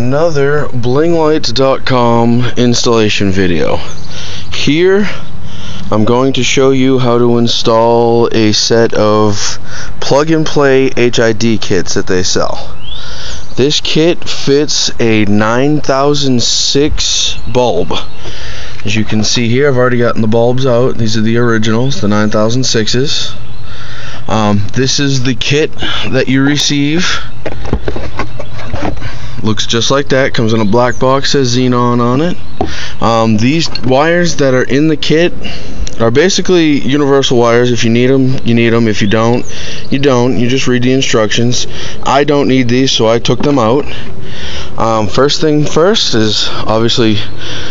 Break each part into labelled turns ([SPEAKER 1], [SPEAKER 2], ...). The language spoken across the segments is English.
[SPEAKER 1] another Blinglights.com installation video. Here I'm going to show you how to install a set of plug-and-play HID kits that they sell. This kit fits a 9006 bulb. As you can see here, I've already gotten the bulbs out. These are the originals, the 9006s. This is the kit that you receive. Looks just like that. Comes in a black box, says Xenon on it. These wires that are in the kit are basically universal wires. If you need them, you need them. If you don't, you don't. You just read the instructions. I don't need these, so I took them out. First thing first is, obviously,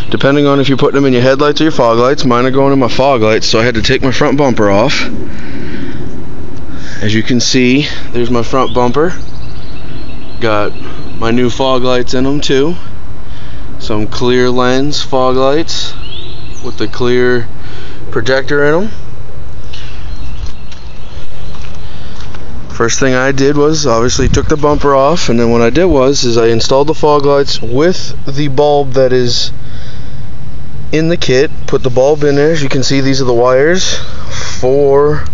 [SPEAKER 1] depending on if you're putting them in your headlights or your fog lights. Mine are going in my fog lights, so I had to take my front bumper off. As you can see, there's my front bumper. Got my new fog lights in them too. Some clear lens fog lights with the clear projector in them. First thing I did was obviously took the bumper off, and then what I did was I installed the fog lights with the bulb that is in the kit. Put the bulb in there. As you can see, these are the wires for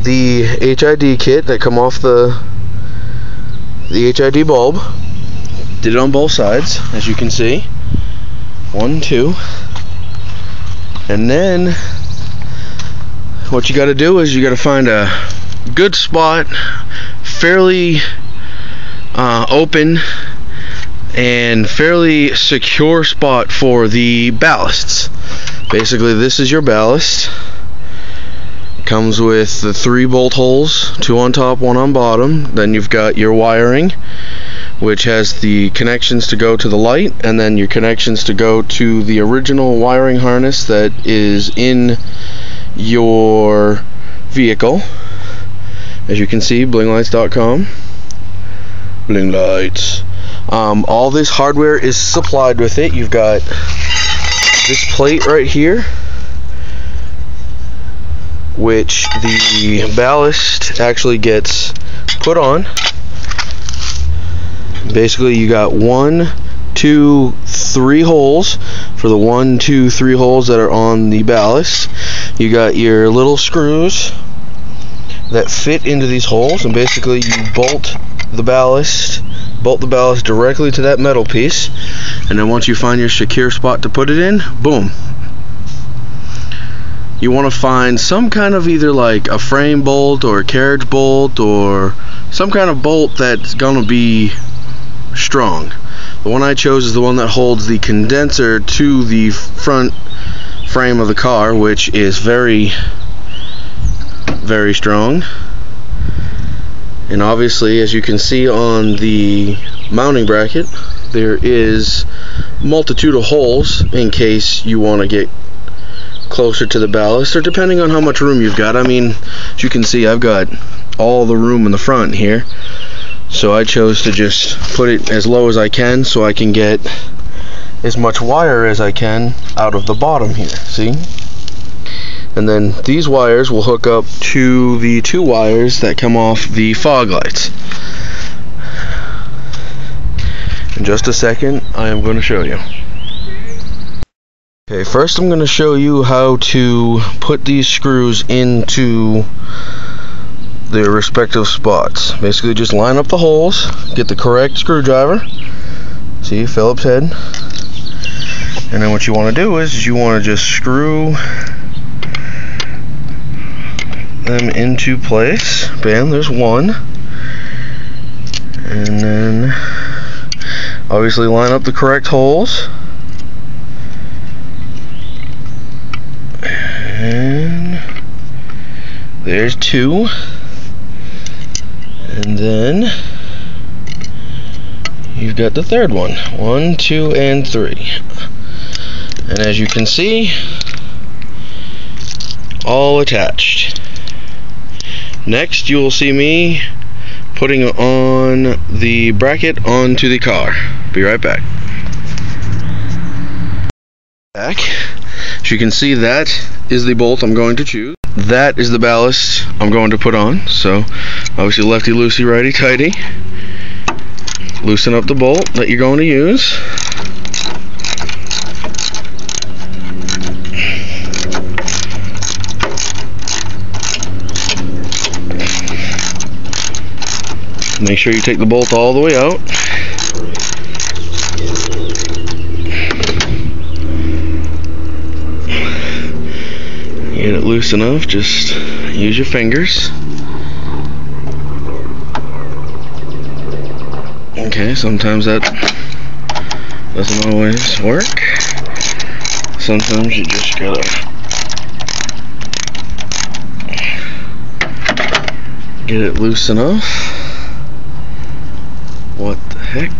[SPEAKER 1] the HID kit that come off the HID bulb. Did it on both sides, as you can see. 1, 2. And then what you got to do is you got to find a good spot, fairly open and fairly secure spot for the ballasts. Basically, this is your ballast. Comes with the 3 bolt holes, 2 on top, 1 on bottom. Then you've got your wiring, which has the connections to go to the light, and then your connections to go to the original wiring harness that is in your vehicle. As you can see, Blinglights.com. Bling Lights. All this hardware is supplied with it. You've got this plate right here, which the ballast actually gets put on. Basically, you got 1, 2, 3 holes for the 1, 2, 3 holes that are on the ballast. You got your little screws that fit into these holes, and basically you bolt the ballast directly to that metal piece, and then once you find your secure spot to put it in, boom. You want to find some kind of either like a frame bolt or a carriage bolt or some kind of bolt that's gonna be strong. The one I chose is the one that holds the condenser to the front frame of the car, which is very, very strong. And obviously, as you can see on the mounting bracket, there is a multitude of holes in case you want to get closer to the ballast, or depending on how much room you've got. I mean, as you can see, I've got all the room in the front here, so I chose to just put it as low as I can so I can get as much wire as I can out of the bottom here, see? And then these wires will hook up to the 2 wires that come off the fog lights. In just a second, I am going to show you. Okay, first I'm going to show you how to put these screws into their respective spots. Basically, just line up the holes, get the correct screwdriver. See, Phillips head. And then what you want to do is you want to just screw them into place. Bam, there's 1. And then obviously line up the correct holes. And there's 2. And then you've got the 3rd one. 1, 2, and 3. And as you can see, all attached. Next, you will see me putting on the bracket onto the car. Be right back. As you can see, that is the bolt I'm going to choose. That is the ballast I'm going to put on. So obviously lefty loosey, righty tighty. loosen up the bolt that you're going to use. Make sure you take the bolt all the way out. Get it loose enough, just use your fingers. Okay, sometimes that doesn't always work. Sometimes you just gotta get it loose enough. What the heck?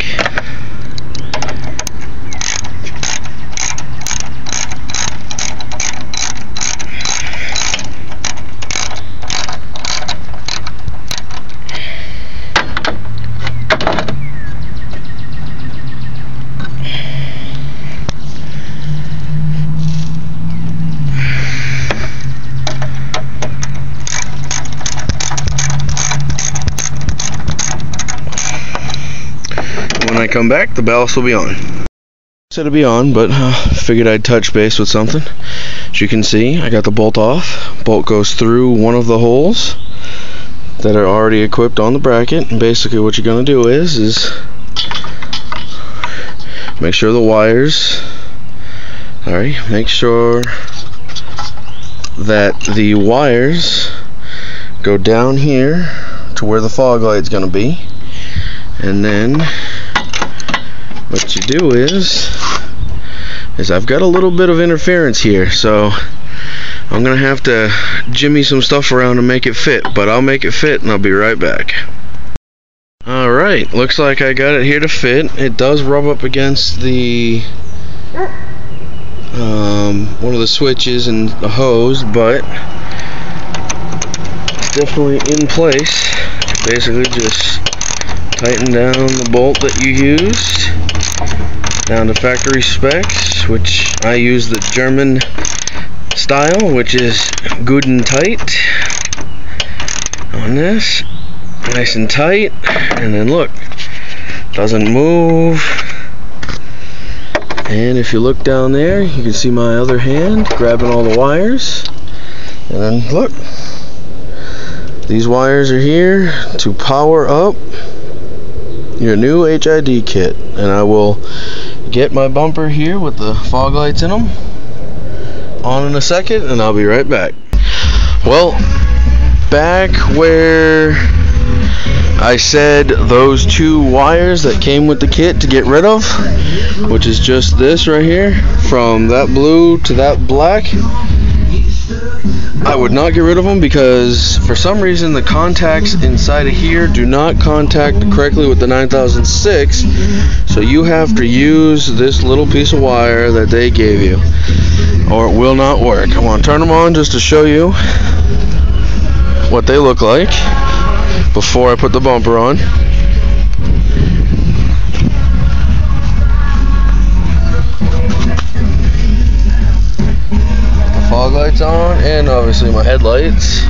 [SPEAKER 1] When I come back, the ballast will be on. Said it'd be on, but figured I'd touch base with something. As you can see, I got the bolt off. Bolt goes through one of the holes that are already equipped on the bracket. And basically what you're going to do is make sure the wires, make sure that the wires go down here to where the fog light's going to be. And then what you do is I've got a little bit of interference here, so I'm gonna have to jimmy some stuff around to make it fit, but I'll make it fit and I'll be right back. Alright, looks like I got it here to fit. It does rub up against the one of the switches and the hose, but it's definitely in place. Basically just tighten down the bolt that you used down to factory specs, which I use the German style, which is good and tight on this, nice and tight. And then look, doesn't move. And if you look down there, you can see my other hand grabbing all the wires. And then look, these wires are here to power up your new HID kit. And I will get my bumper here with the fog lights in them on in a second, and I'll be right back. Well, back where I said those two wires that came with the kit to get rid of, which is just this right here, from that blue to that black, I would not get rid of them because for some reason the contacts inside of here do not contact correctly with the 9006, so you have to use this little piece of wire that they gave you or it will not work. I want to turn them on just to show you what they look like before I put the bumper on. Fog lights on, and obviously my headlights.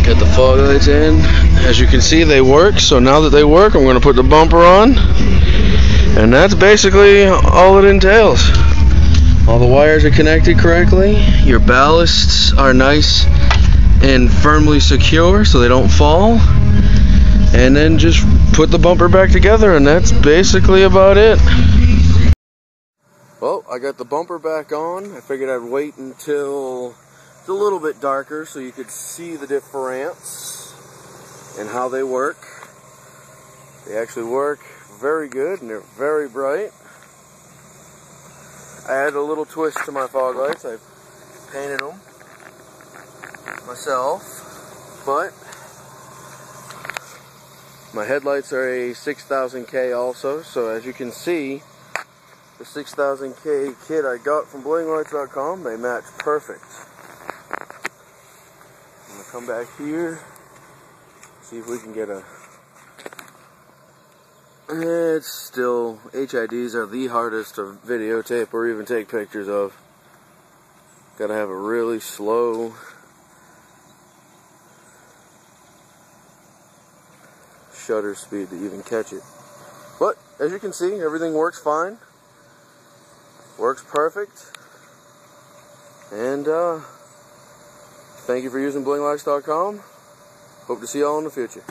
[SPEAKER 1] Get the fog lights in. As you can see, they work. So now that they work, I'm going to put the bumper on, and that's basically all it entails. All the wires are connected correctly. Your ballasts are nice and firmly secure so they don't fall. And then just put the bumper back together, and that's basically about it. Well, I got the bumper back on. I figured I'd wait until it's a little bit darker so you could see the difference and how they work. They actually work very good and they're very bright. I added a little twist to my fog lights. I painted them myself, but my headlights are a 6000K also, so as you can see, the 6000K kit I got from BlingLights.com, they match perfect. I'm going to come back here, see if we can get a... It's still, HIDs are the hardest to videotape or even take pictures of. Gotta have a really slow shutter speed to even catch it. But as you can see, everything works fine. Works perfect. And thank you for using BlingLights.com. Hope to see y'all in the future.